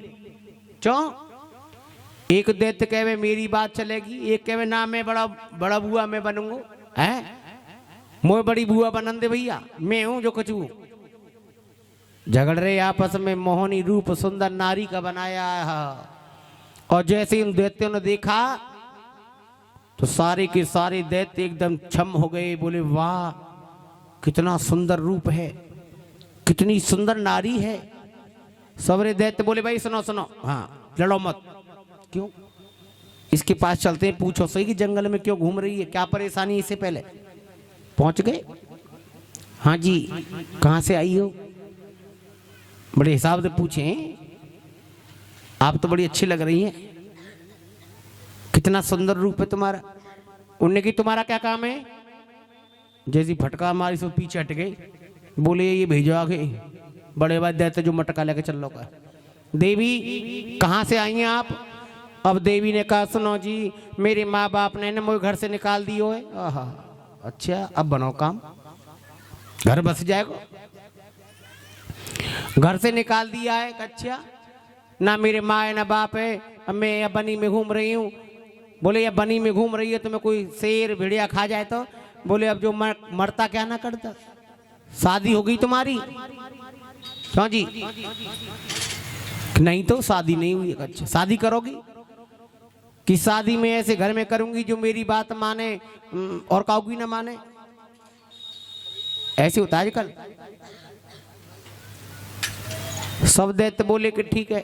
क्यों? एक दैत्य कहे मेरी बात चलेगी, एक कहे ना मैं बड़ा बुआ मैं बनूंगा। है मोए बड़ी बुआ बनन दे भैया, मैं हूं जो कुछ हूं। झगड़ रहे आपस में, मोहनी रूप सुंदर नारी का बनाया है। और जैसे इन दैत्यों ने देखा तो सारे के सारे दैत्य एकदम छम हो गए। बोले वाह कितना सुंदर रूप है, कितनी सुंदर नारी है। सबरे दैत्य बोले भाई सुनो सुनो, हाँ लड़ो मत। क्यों? इसके पास चलते हैं, पूछो सही कि जंगल में क्यों घूम रही है, क्या परेशानी। इससे पहले पहुंच गए। हाँ जी कहां से आई हो? बड़े हिसाब से पूछे, आप तो बड़ी अच्छी लग रही हैं, कितना सुंदर रूप है तुम्हारा। उनने की तुम्हारा क्या काम है? जैसी फटका मारी सो पीछे हट गए। बोले ये भेजो आगे बड़े बात देते जो मटका लेके चल लो का। देवी कहाँ से आई हैं आप? अब देवी ने कहा सुनो जी मेरे माँ बाप ने मुझे घर से निकाल दियो है। आहा अच्छा अब बनाओ काम, घर बस जाएगा। घर से निकाल दिया है। अच्छा ना मेरे माँ है ना बाप है, अब मैं बनी में घूम रही हूँ, बोले या बनी में घूम रही है, तुम्हें कोई शेर भेड़िया खा जाए तो? बोले अब जो मरता क्या ना करता। शादी हो गई तुम्हारी? क्यों जी? नहीं तो शादी नहीं हुई। अच्छा शादी करोगी कि शादी में ऐसे घर में करूंगी जो मेरी बात माने और काउगी ना माने? ऐसे होता है आजकल। सब दैत्य बोले कि ठीक है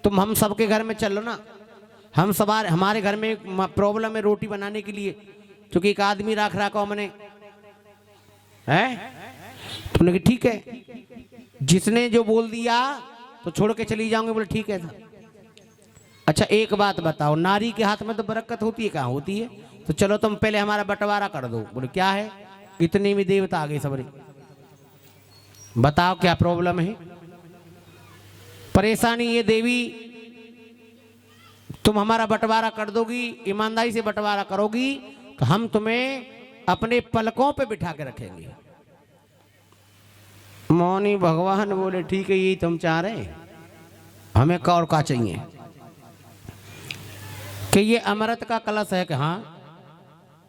तुम हम सबके घर में चलो ना, हम सब हमारे घर में प्रॉब्लम है रोटी बनाने के लिए, क्योंकि एक आदमी रख रखा हमने है। तुमने कि ठीक है, जिसने जो बोल दिया तो छोड़ के चली जाऊंगे। बोले ठीक है। अच्छा एक बात बताओ, नारी के हाथ में तो बरकत होती है, कहाँ होती है? तो चलो तुम पहले हमारा बंटवारा कर दो। बोले क्या है? इतने में देवता आ गए सबरे। बताओ क्या प्रॉब्लम है? परेशानी ये देवी, तुम हमारा बंटवारा कर दोगी, ईमानदारी से बंटवारा करोगी तो हम तुम्हें अपने पलकों पे बिठा के रखेंगे। मौनी भगवान बोले ठीक है यही तुम चाह रहे, हमें का और का चाहिए? कि ये अमृत का कलश है कि हाँ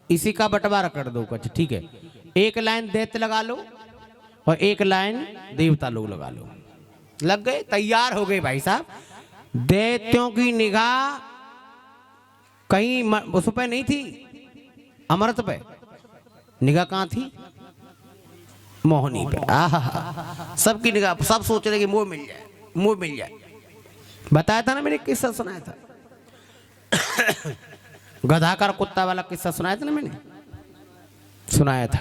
इसी का बंटवारा कर दो। कुछ ठीक है, एक लाइन दैत्य लगा लो और एक लाइन देवता लोग लगा लो। लग गए, तैयार हो गए भाई साहब। दैत्यों की निगाह कहीं उस पे नहीं थी, अमृत पे निगाह कहाँ थी? मोहनी पे। आहा, सबकी निगाह, सब सोच रहे कि मुंह मिल जाए, मुंह मिल जाए। बताया था ना मैंने, किस्सा सुनाया था गधाकार कुत्ता वाला किस्सा सुनाया था ना मैंने, सुनाया था।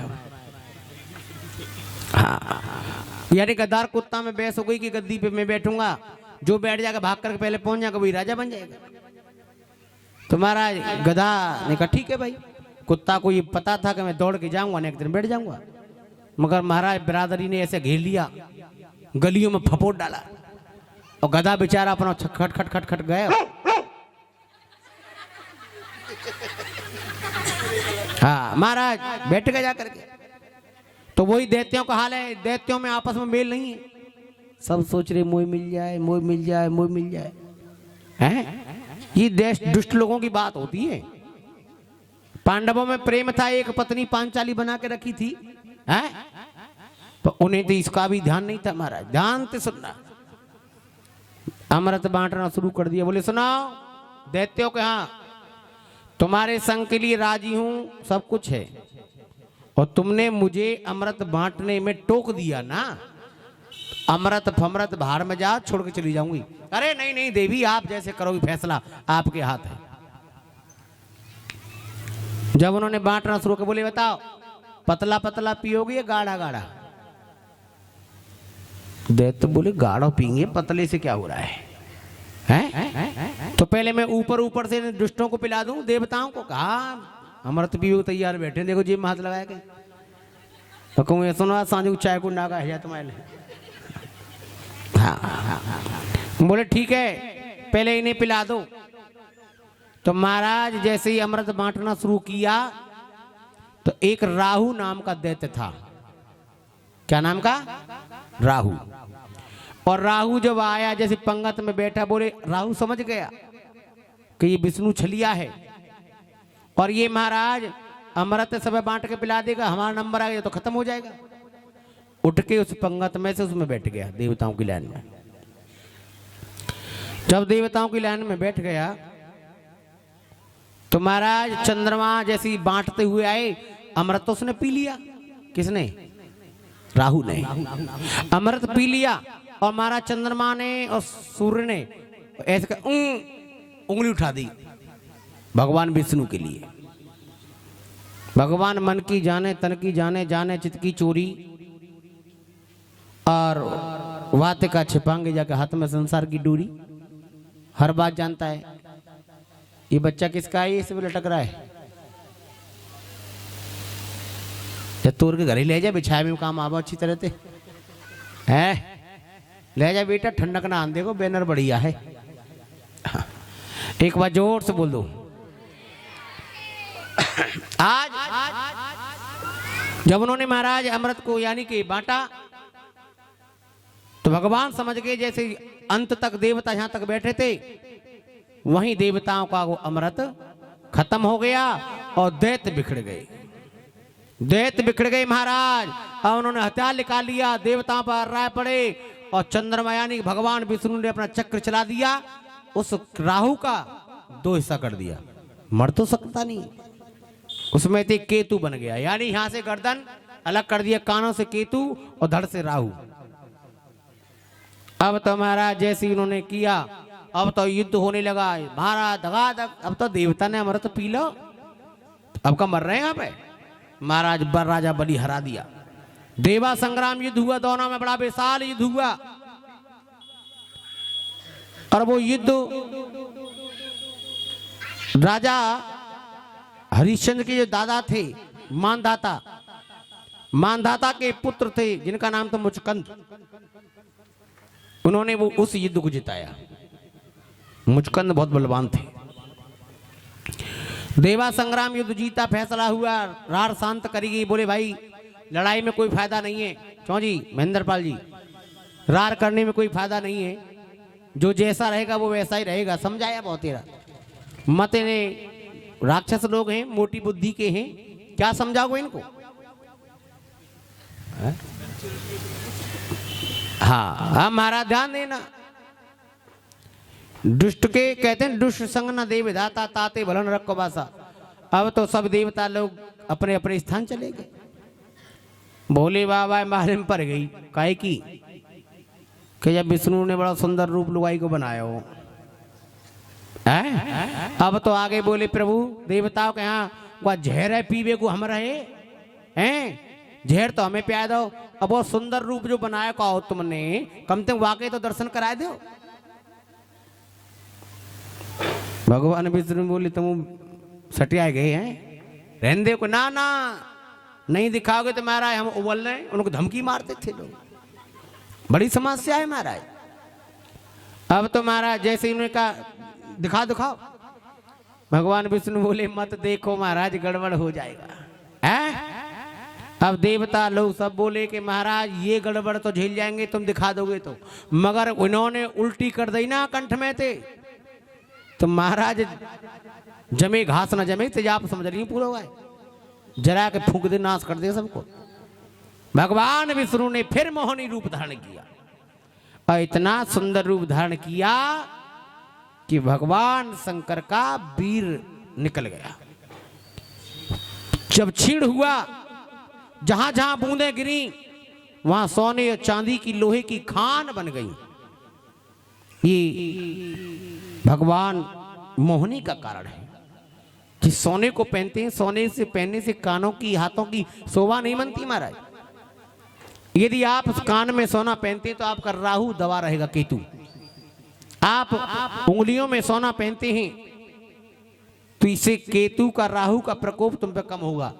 हाँ, यानी गद्दार कुत्ता में बहस हो गई कि गद्दी पे मैं बैठूंगा, जो बैठ जाएगा भाग करके पहले पहुंच जाएगा वही राजा बन जाएगा। तो महाराज गधा ने कहा ठीक है भाई। कुत्ता को ये पता था कि मैं दौड़ के जाऊंगा ना एक दिन बैठ जाऊंगा, मगर महाराज बिरादरी ने ऐसे घेर लिया, गलियों में फपोट डाला और गधा बेचारा अपना खट खट खट खट गया। हाँ महाराज बैठ गया जाकर के। तो वही दैत्यों का हाल है, दैत्यों में आपस में मेल नहीं है, सब सोच रहे मोह मिल जाए, मोह मिल जाए, मोह मिल जाए। हैं? ये दुष्ट लोगों की बात होती है। पांडवों में प्रेम था, एक पत्नी पांचाली बना के रखी थी, हैं? तो उन्हें तो इसका भी ध्यान नहीं था। महाराज ध्यान से सुनना, अमृत बांटना शुरू कर दिया। बोले सुनाओ दैत्यों के, हाँ तुम्हारे संग के लिए राजी हूं, सब कुछ है, और तुमने मुझे अमृत बांटने में टोक दिया ना, अमृत फमृत बाहर में जा, छोड़ के चली जाऊंगी। अरे नहीं नहीं देवी, आप जैसे करोगी फैसला आपके हाथ है। जब उन्होंने बांटना शुरू किया, बोले बताओ पतला पतला पियोगे या गाढ़ा गाढ़ा? दैत्य बोले गाढ़ा पियेंगे, पतले से क्या हो रहा है? हैं? तो पहले मैं ऊपर ऊपर से दुष्टों को पिला दूं, देवताओं को। कहा अमृत पियो तैयार बैठे, देखो जेब में हाथ लगाया के। तो कहूँ सुनो सांझ चाय को नागा है तुम्हारे। हाँ, बोले ठीक है पहले इन्हें पिला दो। तो महाराज जैसे ही अमृत बांटना शुरू किया तो एक राहु नाम का दैत्य था। क्या नाम का? राहु। और राहु जब आया जैसे पंगत में बैठा, बोले राहु समझ गया कि ये विष्णु छलिया है और ये महाराज अमृत सब बांट के पिला देगा, हमारा नंबर आ गया तो खत्म हो जाएगा। उठ के उस पंगत में से उसमें बैठ गया, देवताओं की लाइन में। जब देवताओं की लाइन में बैठ गया तो महाराज चंद्रमा जैसी बांटते हुए आए, अमृत तो उसने पी लिया। किसने? राहु ने अमृत पी लिया। और महाराज चंद्रमा ने और सूर्य ने ऐसे उंगली उठा दी भगवान विष्णु के लिए। भगवान मन की जाने, तन की जाने, जाने चित्त की चोरी, और वाते का छिपाएंगे जाके हाथ में संसार की डोरी। हर बात जानता है। ये बच्चा किसका है? इससे लटक रहा है। तोड़ के घर ही ले जा, बिछाए में काम आवा अच्छी तरह से है। ले जा बेटा, ठंडक ना आन देखो, बैनर बढ़िया है। एक बार जोर से बोल दो। आज जब उन्होंने महाराज अमृत को यानी कि बांटा तो भगवान समझ गए जैसे अंत तक देवता यहां तक बैठे थे वहीं देवताओं का वो अमृत खत्म हो गया और दैत्य बिखर गए, दैत्य बिखर गए महाराज। और उन्होंने हथियार निकाल लिया, देवताओं पर राय पड़े और चंद्रमा यानी भगवान विष्णु ने अपना चक्र चला दिया, उस राहु का 2 हिस्सा कर दिया। मर तो सकता नहीं, उसमें से केतु बन गया, यानी यहां से गर्दन अलग कर दिया, कानों से केतु और धड़ से राहु। अब तो महाराज जैसे उन्होंने किया, अब तो युद्ध होने लगा महाराज, धगाधग। अब तो देवता ने अमृत पी लो, अब का मर रहे हैं यहाँ पे। महाराज राजा बलि हरा दिया, देवा संग्राम युद्ध हुआ, दोनों में बड़ा विशाल युद्ध हुआ। और वो युद्ध राजा हरिश्चंद्र के जो दादा थे मानधाता, मानधाता के पुत्र थे जिनका नाम था मुचकंद, उन्होंने वो उस युद्ध को जिताया। मुचकंद बहुत बलवान थे। देवा संग्राम युद्ध जीता, फैसला हुआ, रार शांत करी गई। बोले भाई लड़ाई में कोई फायदा नहीं है, क्यों जी महेंद्रपाल जी, रार करने में कोई फायदा नहीं है, जो जैसा रहेगा वो वैसा ही रहेगा। समझाया बहुत तेरा मत ने, राक्षस लोग हैं, मोटी बुद्धि के हैं, क्या समझाओगे इनको। हाँ हाँ महाराज ध्यान देना, दुष्ट के कहते हैं दुष्ट संग न देव धाता ताते भलन रखो बासा। अब तो सब देवता लोग अपने अपने स्थान चले गए। भोले बाबा मारे में पड़ गई काहे की कि जब विष्णु ने बड़ा सुंदर रूप लुगाई को बनाया हो। अब तो आगे बोले प्रभु देवताओं के यहाँ वह जहर है पीवे को हम रहे हैं, जहर तो हमें पिया दो। अब वो सुंदर रूप जो बनाया कहो तुमने, कम से कम वाकई तो दर्शन कराए दो। भगवान विष्णु बोले तुम सटिया गए हैं, रहने दे को। ना ना नहीं दिखाओगे तो महाराज हम उबल रहे, उनको धमकी मारते थे लोग, बड़ी समस्या है महाराज। अब तो महाराज जैसे इन्होंने कहा दिखा दिखाओ, भगवान विष्णु बोले मत देखो महाराज गड़बड़ हो जाएगा। अब देवता लोग सब बोले कि महाराज ये गड़बड़ तो झेल जाएंगे तुम दिखा दोगे तो, मगर उन्होंने उल्टी कर दी ना कंठ में थे तो महाराज जमे घास न जमे, तेजाब समझ रही पूरा हुआ है, जरा के फूंक दे नाश कर दे सबको। भगवान विष्णु ने फिर मोहनी रूप धारण किया और इतना सुंदर रूप धारण किया कि भगवान शंकर का वीर निकल गया। जब छीड़ हुआ, जहां जहां बूंदें गिरी वहां सोने और चांदी की लोहे की खान बन गई। ये भगवान मोहनी का कारण है कि सोने को पहनते हैं, सोने से पहनने से कानों की हाथों की शोभा नहीं बनती महाराज। यदि आप कान में सोना पहनते हैं तो आपका राहु दबा रहेगा, केतु। आप उंगलियों में सोना पहनते हैं तो इससे केतु का राहु का प्रकोप तुम पे कम होगा।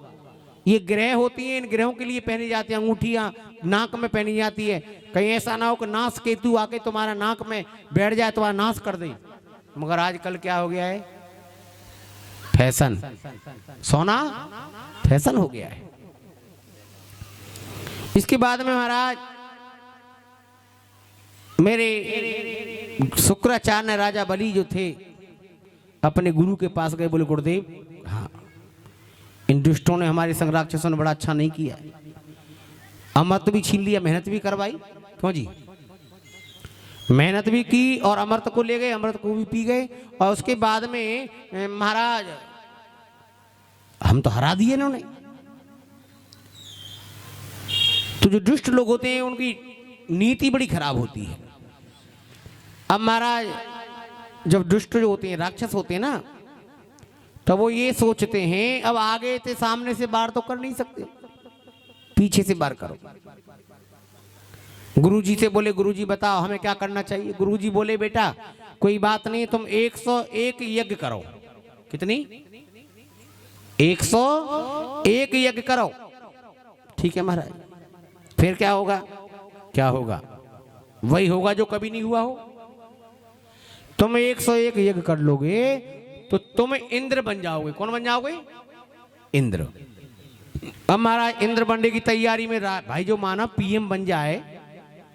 ये ग्रह होती हैं, इन ग्रहों के लिए पहनी जाती हैं, अंगूठियां नाक में पहनी जाती है। कहीं ऐसा ना हो कि नाश केतु आके तुम्हारा नाक में बैठ जाए, तुम्हारा नाश कर दे। मगर आजकल क्या हो गया है, फैशन, सोना फैशन हो गया है। इसके बाद में महाराज मेरे शुक्राचार्य राजा बलि जो थे अपने गुरु के पास गए, बोले गुरुदेव हाँ इन दुष्टों ने हमारे संग राक्षसों ने बड़ा अच्छा नहीं किया, अमृत भी छीन लिया, मेहनत भी करवाई। क्यों जी, मेहनत भी की और अमृत को ले गए, अमृत को भी पी गए। और उसके बाद में महाराज हम तो हरा दिए इन्होंने। तो जो दुष्ट लोग होते हैं उनकी नीति बड़ी खराब होती है। अब महाराज जब दुष्ट जो होते हैं, राक्षस होते हैं ना, तो वो ये सोचते हैं अब आगे से सामने से बार तो कर नहीं सकते, पीछे से बार करो। गुरुजी से बोले गुरुजी बताओ हमें क्या करना चाहिए। गुरुजी बोले बेटा कोई बात नहीं, तुम 101 यज्ञ करो। कितनी? 101 यज्ञ करो। ठीक है महाराज, फिर क्या होगा? क्या होगा? वही होगा जो कभी नहीं हुआ हो। तुम 101 यज्ञ कर लोगे तो तुम इंद्र बन जाओगे। कौन बन जाओगे? इंद्र। अब महाराज इंद्र बनने की तैयारी में भाई जो मानव पीएम बन जाए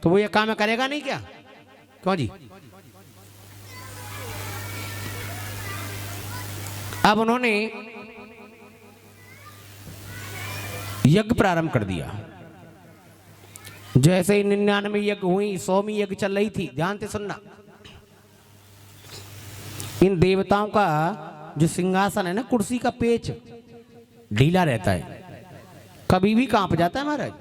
तो वो ये काम करेगा नहीं क्या? क्यों जी? अब उन्होंने यज्ञ प्रारंभ कर दिया। जैसे ही 99 यज्ञ हुई, 100वीं यज्ञ चल रही थी। ध्यान से सुनना, इन देवताओं का जो सिंहासन है ना, कुर्सी का पेच ढीला रहता है, कभी भी कांप जाता है महाराज।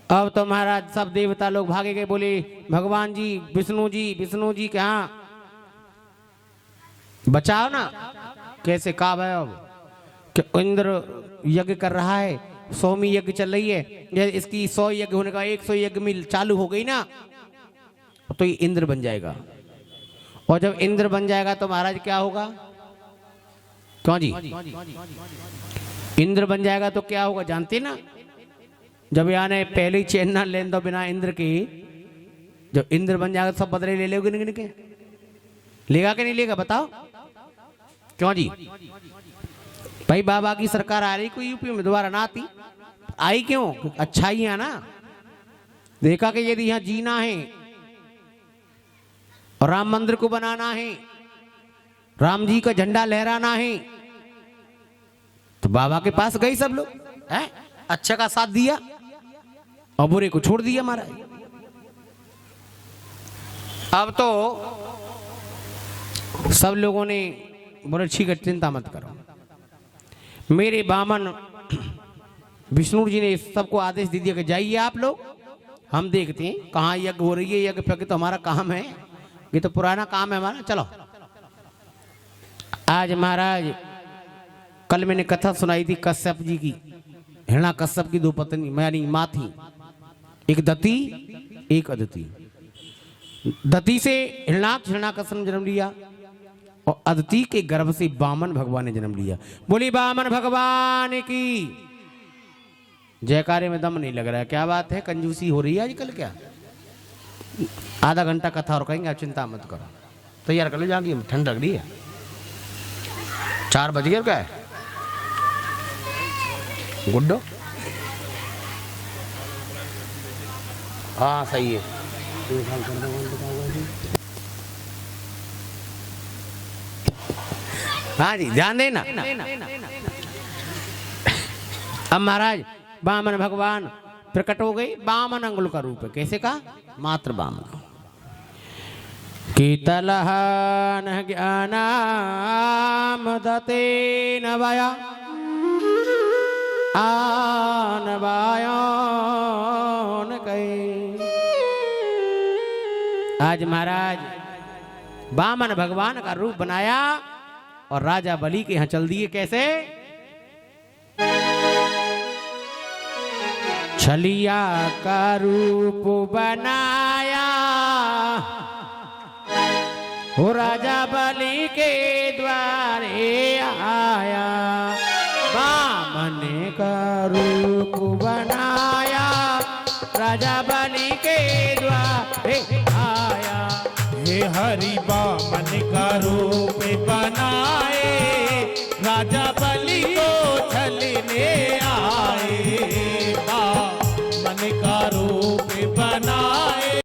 अब तो महाराज सब देवता लोग भागे गए, बोले भगवान जी विष्णु जी क्या बचाओ ना। कैसे काब है अब कि इंद्र यज्ञ कर रहा है, 100वीं यज्ञ चल रही है, इसकी 100 यज्ञ होने का 100 यज्ञ मिल चालू हो गई ना, तो ये इंद्र बन जाएगा। और जब इंद्र बन जाएगा तो महाराज क्या होगा? क्यों जी? इंद्र बन जाएगा तो क्या होगा जानते ना? जब यानी पहले ही चैन ना लेन दो बिना इंद्र की, जब इंद्र बन जाएगा तो सब बदले ले लोगे नहीं के? लेगा कि नहीं लेगा बताओ? क्यों जी? भाई बाबा की सरकार आ रही, कोई यूपी में दोबारा ना आती। आई क्यों? अच्छाई है ना। देखा कि यदि यहां जीना है और राम मंदिर को बनाना है, राम जी का झंडा लहराना है, तो बाबा के पास गए सब लोग, हैं? अच्छा का साथ दिया और बुरे को छोड़ दिया महाराज। अब तो सब लोगों ने बोले ठीक है, चिंता मत करो। मेरे बामन विष्णु जी ने सबको आदेश दे दिया कि जाइए आप लोग, हम देखते हैं कहाँ यज्ञ हो रही है। यज्ञ फिर तो हमारा काम है, ये तो पुराना काम है हमारा। चलो आज महाराज, कल मैंने कथा सुनाई थी कश्यप जी की, हिरणा कश्यप की 2 पत्नी यानी माँ थी, एक दती एक अदिति। दती से हिरण्याकश्यप ने जन्म लिया और अदिति के गर्भ से वामन भगवान ने जन्म लिया। बोली वामन भगवान की जयकारे में दम नहीं लग रहा है। क्या बात है, कंजूसी हो रही है आजकल क्या? आधा घंटा कथा और कहेंगे, आप चिंता मत करो, तैयार कर लो जाएंगे, ठंड लग रही है। 4 बज गए क्या है? गुड्डो हाँ सही है। हाँ जी ध्यान देना। अब महाराज वामन भगवान प्रकट हो गए, वामन अंगुल का रूप है। कैसे का? मात्र वामन। कीतलहन ज्ञानाम दते नवया आनवायन कहे। आज महाराज वामन भगवान का रूप बनाया और राजा बलि के यहां चल दिए। कैसे? छलिया का रूप बनाया वो राजा बलि के द्वारे आया। वामन का रूप बनाया राजा बलि के द्वारे आया। हे हरि वामन का रूप